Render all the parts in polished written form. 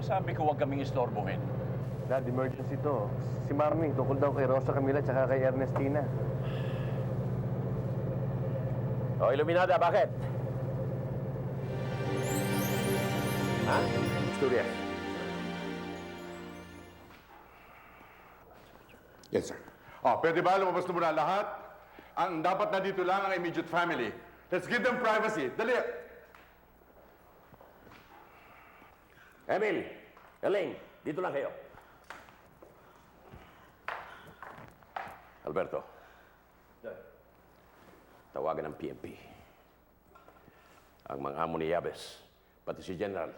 Sabi ko huwag kaming istorbohin. Dad, emergency to. Si Marnie, tungkol daw kay Rosa Camila tsaka kay Ernestina. O, Iluminada, bakit? Ha? Istorya. Yes, sir. Pwede ba lumabas na muna lahat? Ang dapat na dito lang ang immediate family. Let's give them privacy. Dali! Emil, Elaine, dito lang kayo. Alberto. Tawagan ng PNP. Ang mga amo ni Yabes, pati si General.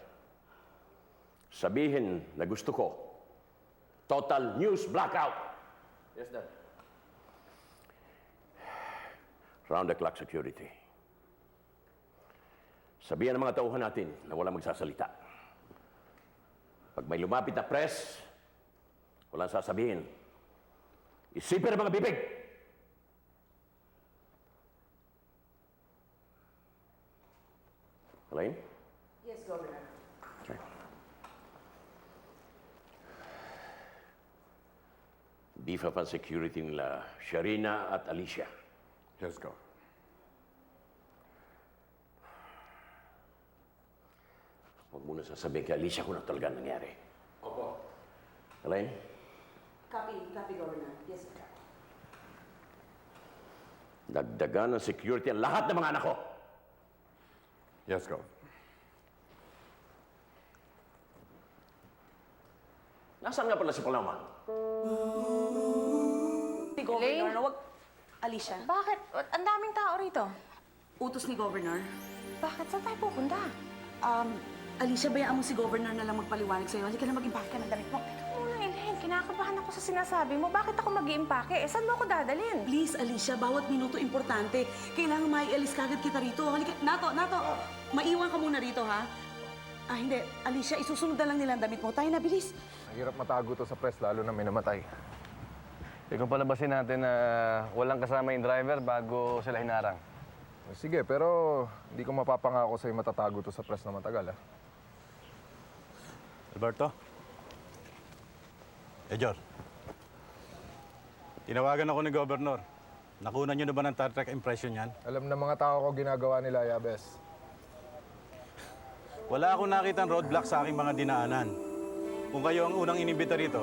Sabihin na gusto ko, total news blackout. Yes, Dad. Round-the-clock security. Sabihan ng mga tauhan natin na walang magsasalita. Pag may lumapit na press, walang sasabihin. Isipin ang mga bibig! Elaine? Yes, Governor. Okay. Beef up ang security nila, Sharina at Alicia. Yes, go. Huwag muna sasabihin kay Alicia kung ano talaga nangyari. Opo. Elaine? Copy, Governor. Yes, sir. Dagdagan ng security ang lahat ng mga anak ko. Yes, go. Nasaan nga pala si Paloma? Si Governor, na wag... Alicia, Bakit? Ang daming tao rito. utos ni Governor. Bakit? Saan tayo pupunta? Alicia, bayaan mo si Governor na lang magpaliwanag sa'yo. Hindi ka na mag-impake ka ng damit mo. Muna, Elaine. Kinakabahan ako sa sinasabi mo. Bakit ako mag-iimpake? Saan mo ako dadalhin? Please, Alicia, bawat minuto importante. Kailangan maialis kagad kita rito. Halika, Nato, maiwan ka muna rito, ha? Hindi. Alicia, isusunod na lang nila ang damit mo. Tayo na, bilis. Ang hirap matago to sa press, lalo na may namatay. Kung palabasin natin na walang kasama yung driver bago sila hinarang. Sige, pero hindi ko mapapangako sa'yo matatago to sa press na matagal, ha? Alberto? Jor. Tinawagan ako ni Governor. Nakunan niyo na ba ng Tartrack impression yan? Alam na mga tao ko ginagawa nila, Yabes. Wala akong nakitang roadblock sa aking mga dinaanan. Kung kayo ang unang inimbita rito,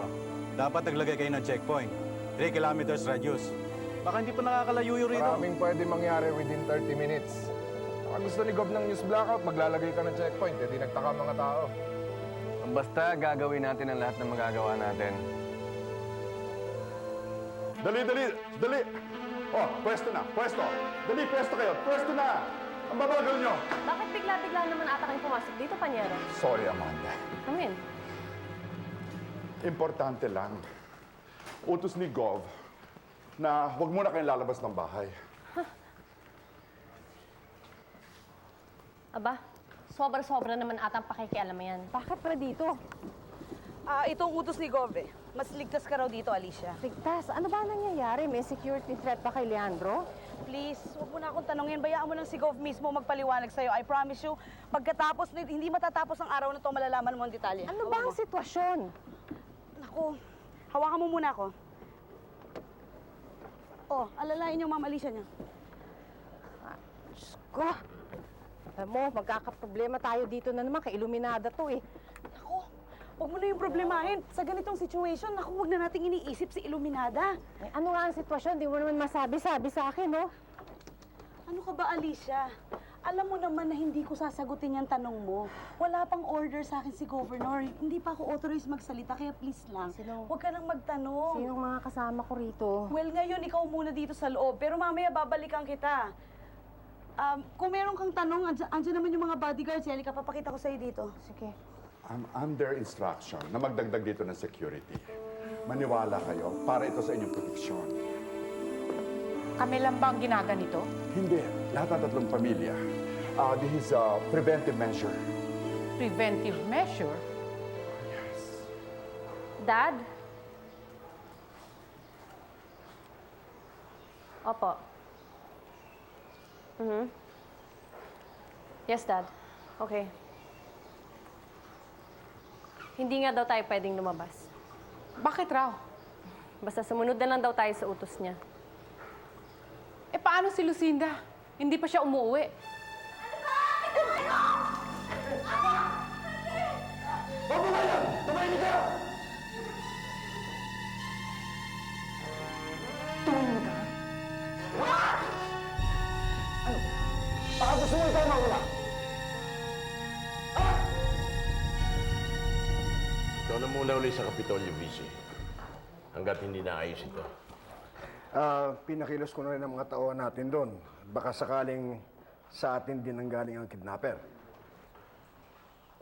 dapat naglagay kayo ng checkpoint. 3 kilometers radius. Baka hindi pa nakakalayo rito. Maraming pwede mangyari within 30 minutes. Baka gusto ni Gob ng news blackout, maglalagay ka ng checkpoint. Hindi nagtaka mga tao. Basta gagawin natin ang lahat ng magagawa natin. Dali! Pwesto na, pwesto! Dali, pwesto kayo! Pwesto na! Ang babagal nyo! Bakit bigla-bigla naman ata kayong pumasok dito, Panyero? Sorry, Amanda. Come in. Importante lang. Utos ni Gov na huwag muna kayong lalabas ng bahay. Aba, sobra-sobra naman ata ang pakikialam mo yan. Bakit pa dito? Itong utos ni Gov, eh. Mas ligtas ka raw dito, Alicia. Ligtas, ano ba nangyayari? May security threat pa kay Leandro? Please, huwag mo na akong tanongin. Bayaan mo lang si Gov mismo magpaliwanag sa'yo. I promise you, pagkatapos, hindi matatapos ang araw na to, malalaman mo ang detalye. Ano ba ang sitwasyon? Naku, hawakan mo muna ako. Alalayan niyo, Ma'am Alicia niya. Diyos ko! Alam mo, magkakaproblema tayo dito na naman. Kay Iluminada to eh. Naku, huwag mo na yung problemahin. Sa ganitong situation, naku, huwag na nating iniisip si Iluminada. Ay, ano nga ang sitwasyon? Di mo naman masabi-sabi sa akin, no? Ano ka ba, Alicia? Alam mo naman na hindi ko sasagutin yung tanong mo. Wala pang order sa akin si Governor. Hindi pa ako authorized magsalita, kaya please lang. Huwag ka nang magtanong. Sinong mga kasama ko rito? Well, ngayon ikaw muna dito sa loob, pero mamaya babalikan kita. Kung meron kang tanong, andyan naman yung mga bodyguards. Halika, papakita ko sa'yo dito. Sige. I'm under instruction na magdagdag dito ng security. Maniwala kayo para ito sa inyong proteksyon. Kami lang ba ang ginaganito? Hindi. Lahat ng tatlong pamilya. This is a preventive measure. Preventive measure? Dad? Opo. Yes, Dad. Okay. Hindi nga daw tayo pwedeng lumabas. Bakit raw? Basta sumunod na lang daw tayo sa utos niya. Eh, paano si Lucinda? Hindi pa siya umuwi. Ikaw na muna ulit sa Kapitolyo, VC. Hanggat hindi naayos ito. Pinakilos ko na rin ang mga tauhan natin doon. Baka sakaling sa atin din ang galing ang kidnapper.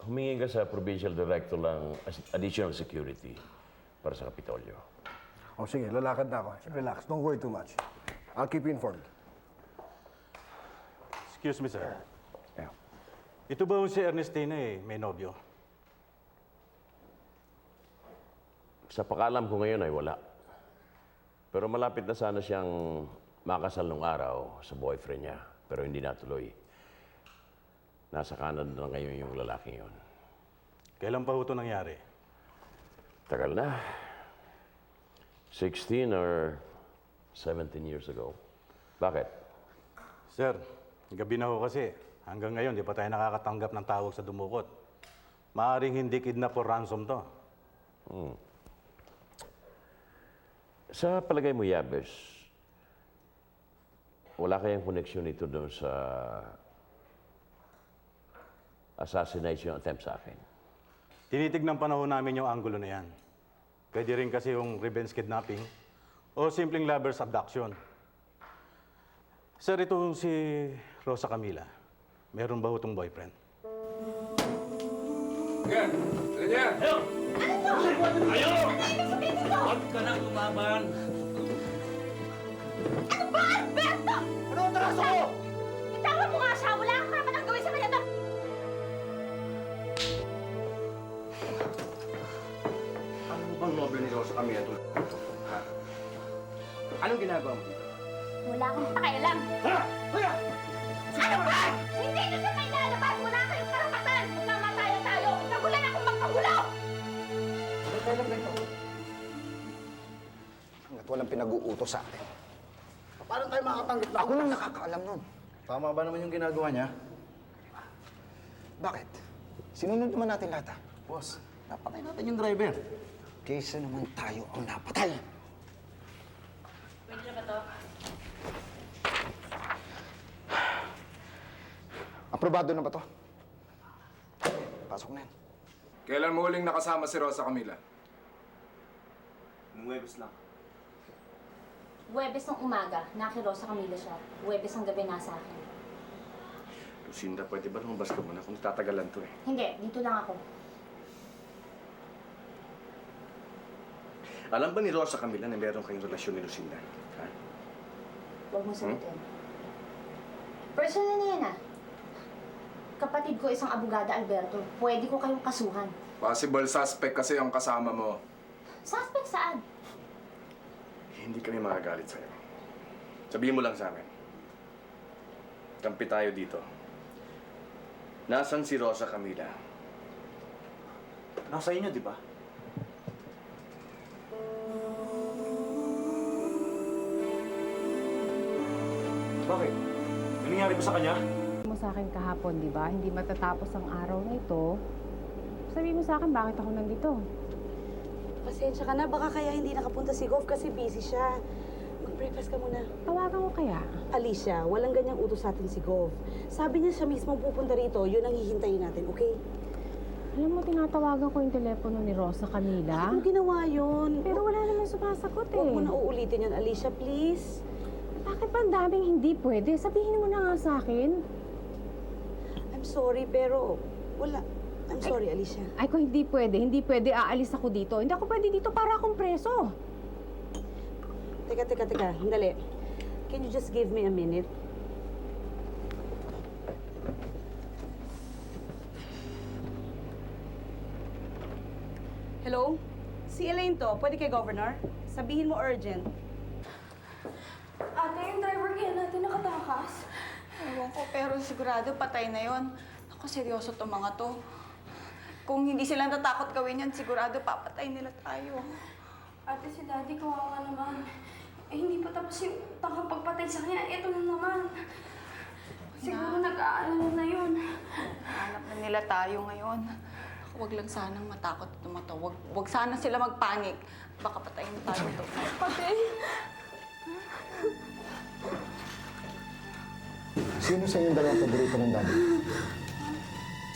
Humingi ka sa Provincial Director lang additional security para sa Kapitolyo. O sige, lalakad na ako. Relax, don't worry too much. I'll keep you informed. Excuse me, sir. Yeah. Ito ba si Ernestina may nobyo? Sa pakalam ko ngayon ay wala. Pero malapit na sana siyang makasal nung araw sa boyfriend niya. Pero hindi natuloy. Nasa Canada na ngayon yung lalaking yun. Kailan pa ho ito nangyari? Tagal na. 16 or 17 years ago. Bakit? Sir, gabi na ho kasi. Hanggang ngayon, di pa tayo nakakatanggap ng tawag sa dumukot. Maaring hindi kidnap or ransom to. Sa palagay mo, Yabes, wala kayang koneksyon ito doon sa assassination attempt sa akin? Tinitignan pa na ho namin yung angulo na yan. Pwede rin kasi yung revenge kidnapping o simpleng lover's abduction. Sir, itong si Rosa Camila, meron ba ho itong boyfriend? Itawan mo nga siya! Wala kang karapatang gawin sa kanya to! Ano bang nobel ni Rosa Camila ito? Ha? Anong ginagawa mo? Wala kang pakialam! Ha? Ano ba? Hindi nyo siya may lalabas! Wala kayong karapatan! Magmamatayan tayo! Ikagulan akong magpagulo! Hanggat walang pinag-uutos sa atin. Paano tayo makatanggap na? Ako lang nakakaalam nun. Tama ba naman yung ginagawa niya? Bakit? Sinunod naman natin lahat, Boss, napatay natin yung driver. Kaysa naman tayo ang napatay. Pwede na ba to? Aprobado na ba to? Pasok na yan. Kailan mo huling nakasama si Rosa Camila? Nung Webes lang. Huwebes ng umaga, nakirosa Camila siya. Huwebes ng gabi nasa akin. Lucinda, pwede ba lumabas ka muna kung tatagalan to eh? Hindi, dito lang ako. Alam ba ni Rosa Camila na meron kayong relasyon ni Lucinda? Ha? Huwag mo sagutin. Personal na yan ah. Kapatid ko isang abogada, Alberto. Pwede ko kayong kasuhan. Possible suspect kasi ang kasama mo. Suspect saan? Hindi kami magagalit sa'yo. Sabihin mo lang sa amin. Kampi tayo dito. Nasaan si Rosa Camila? Nasa inyo, di ba? Bakit? Ano nangyari ba sa kanya? Mo sa akin kahapon, di ba? Hindi matatapos ang araw na ito. Sabihin mo sa akin, bakit ako nandito? Pasensya ka na, baka kaya hindi nakapunta si Gov kasi busy siya. Mag-breakfast ka muna. Tawagan ko kaya? Alicia, walang ganyang utos sa atin si Gov. Sabi niya siya mismo pupunta rito, yun ang hihintayin natin, okay? Alam mo, tinatawagan ko yung telepono ni Rosa Camila. Anong ginawa yun? Pero wala naman sumasagot eh. Huwag mo na uulitin yan, Alicia, please. Bakit ba ang daming hindi pwede? Sabihin mo na nga sa akin. I'm sorry, pero wala. I'm sorry, Alicia. Ay, kung hindi pwede, aalis ako dito. Hindi ako pwede dito para akong preso. Teka, hindali. Can you just give me a minute? Hello? Si Elaine to. Pwede kay Governor? Sabihin mo urgent. Ate, yung driver kaya natin nakatakas. Ewan ko, pero sigurado patay na yon. Ako, seryoso to mga to. Kung hindi sila natakot gawin yan, sigurado papatay nila tayo. Ate, si Daddy, kawawa naman. Eh, hindi pa tapos yung pagpatay sa kanya. Ito na naman. Siguro nag-aalala na yun. Hanap na nila tayo ngayon. Huwag lang sanang matakot at tumataw. Huwag sana sila magpanik. Baka patayin tayo to. Ate! Sino sa inyong dalawang paborito ng daddy?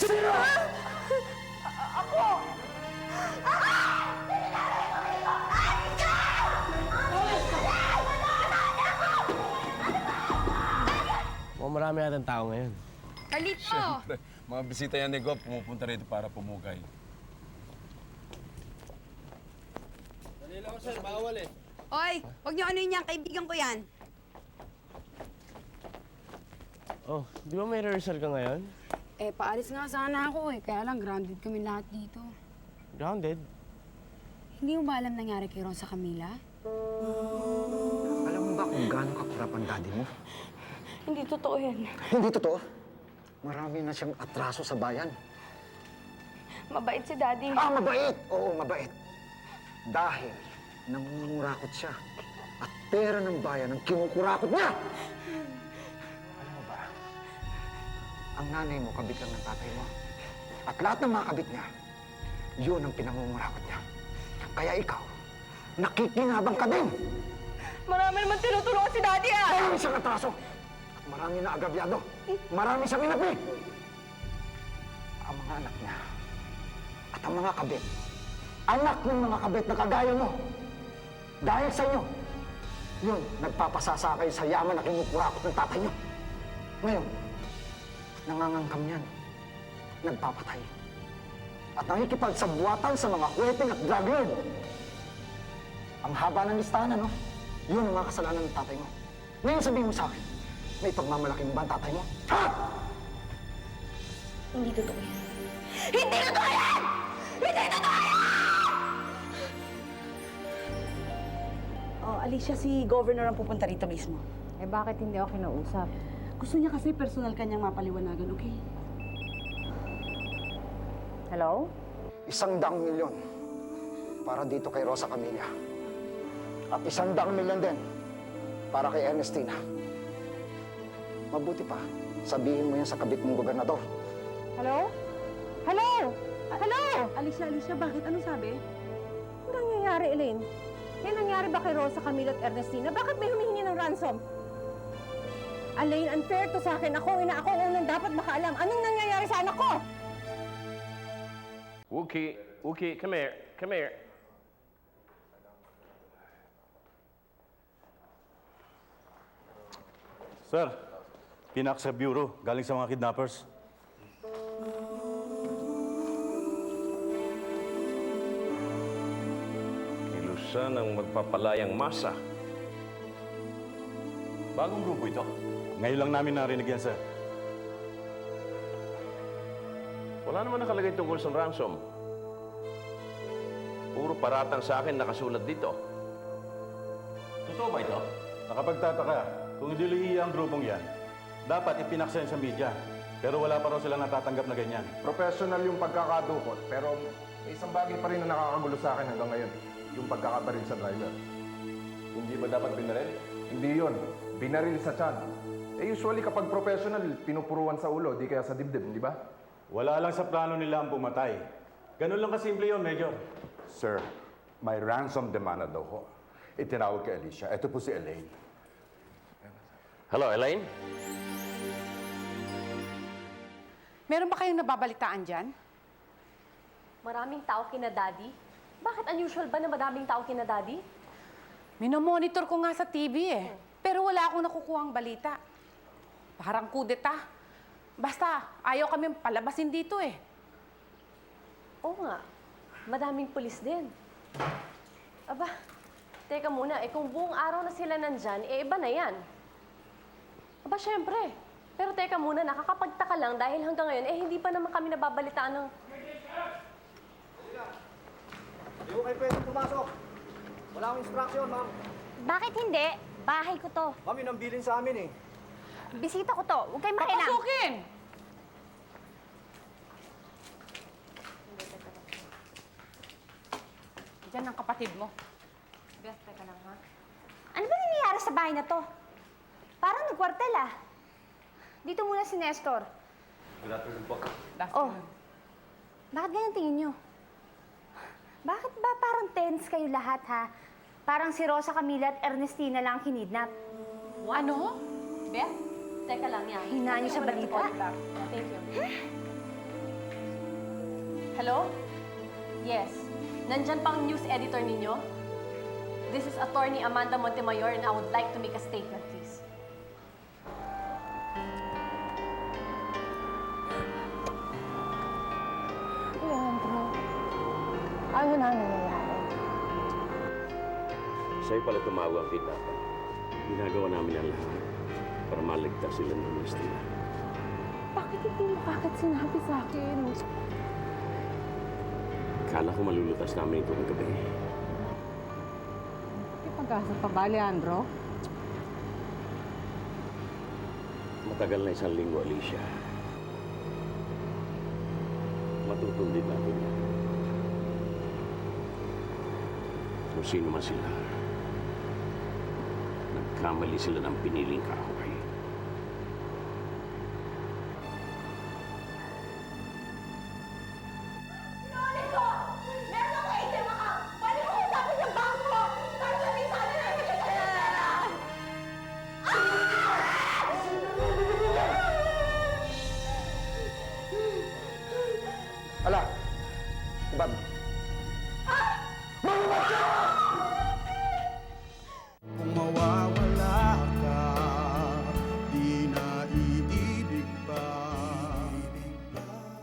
Sino? Mukhang marami natin tao ngayon. Kalito! Mga bisita yan ni Gob, pumupunta rito para pumukay. Oy, huwag niyo ano yan, kaibigan ko yan. Oh, di ba may rehearsal ka ngayon? Eh, paalis nga sana ako eh. Kaya lang, grounded kami lahat dito. Grounded? Hindi mo ba alam nangyari kay Rosa Camila? Alam mo ba kung gaano kakurap ang daddy mo? Hindi totoo yan. Hindi totoo. Marami na siyang atraso sa bayan. Mabait si Daddy. Ah, mabait! Oo, mabait. Dahil nangungurakot siya. At pera ng bayan ang kinukurakot niya! Alam mo ba, ang nanay mo kabit lang ng tatay mo. At lahat ng mga kabit niya, yun ang pinangungurakot niya. Kaya ikaw, nakikinabang ka din! Marami naman tinutulungan si Daddy ah! Marami siyang atraso! At marami na agabyado. Marami siyang inapi! Ang mga anak niya at ang mga kabit, anak ng mga kabit na kagaya mo, dahil sa inyo, yun, nagpapasasakay sa yaman na kinukurakot ng tatay niyo. Ngayon, nangangangkam yan, nagpapatay. At nakikipagsabwatan sa mga kweteng at drug lord. Ang haba ng listahan, ano? Yun ang mga kasalanan ng tatay mo. Ngayon sabihin mo sa akin, may pagmamalaki mo ba ang tatay mo? Ha? Hindi totoo yan. Hindi totoo yan! Hindi totoo yan! Oh, Alicia, si Governor ang pupunta rito mismo. Eh, bakit hindi ako kinausap? Gusto niya kasi personal kanyang mapaliwanagan, okay? Hello? 100 milyon para dito kay Rosa Camilla. At 100 milyon din para kay Ernestina. Mabuti pa, sabihin mo yan sa kabit mong gobernador. Hello? Hello? Hello? Alicia, bakit? Anong sabi? Ano nangyayari, Elaine? May nangyari ba kay Rosa Camila at Ernestina? Bakit may humihingi ng ransom? Elaine, unfair to sa akin. Ako ang unang dapat makaalam. Anong nangyayari sa anak ko? Wookie, come here. Come here. Sir, kinak sa bureau, galing sa mga kidnappers. Kilusan ang magpapalayang masa. Bagong grupo ito. Ngayon lang namin narinig yan, sir. Wala naman nakalagay tungkol sa ransom. Puro paratang sa akin nakasulat dito. Totoo ba ito? Nakapagtataka, kung idilihi ang grupong yan, dapat ipinaksen sa media. Pero wala pa raw sila natatanggap na ganyan. Professional yung pagkakadukot, pero may isang bagay pa rin na nakakagulo sa akin hanggang ngayon. Yung pagkakabaril sa driver. Hindi ba dapat binaril? Hindi yun. Binaril sa tiyan. Eh usually kapag professional, pinupuruan sa ulo, di kaya sa dibdib, di ba? Wala lang sa plano nila ang pumatay. Ganun lang kasimple yun, Major. Sir, may ransom demand na daw ho. Itinawag kay Alicia. Ito po si Elaine. Hello, Elaine? Meron ba kayong nababalitaan dyan? Maraming tao kina Daddy? Bakit unusual ba na madaming tao kina Daddy? Minomonitor ko nga sa TV eh. Pero wala akong nakukuhang balita. Parang kudeta. Basta, ayaw kami palabasin dito eh. Oo nga. Madaming pulis din. Aba, teka muna. Eh kung buong araw na sila nandyan, eh iba na yan. Aba, syempre. Pero teka muna, nakakapagtaka lang dahil hanggang ngayon, eh hindi pa naman kami nababalitaan ng... Hindi ko kayo pwedeng pumasok. Wala akong instruction, ma'am. Bakit hindi? Bahay ko to. Ma'am, yun ang bilin sa amin eh. Bisita ko to. Huwag kayong makialam. Papasukin! ng kapatid mo. Beth, teka lang ha. Ano ba nangyayari sa bahay na to? Parang nagkwartel ah. Dito muna si Nestor. Good afternoon po. Oh, bakit ganyan tingin nyo? Bakit ba parang tense kayo lahat ha? Parang si Rosa Camila at Ernestina lang kinidnap. Ano? Beth, teka lang yan. Hinaan niyo sa balita? Thank you. Hello? Yes. Nandyan pang news editor ninyo? This is Attorney Amanda Montemayor and I would like to make a statement, please. Leandro, ano na nangyayari? Sa'yo pala tumawag ang kidnapper. Ginagawa namin ang lahat para maligtas sila ng Ernestina. Bakit hindi mo kakit sinabi sa akin? Kala ko malulutas namin ito ng gabi. May pag-asa pa ba, Leandro? Matagal na 1 linggo, Alicia. Matutundin natin yan. Kung sino man sila, nagkamali sila ng piniling kahoy.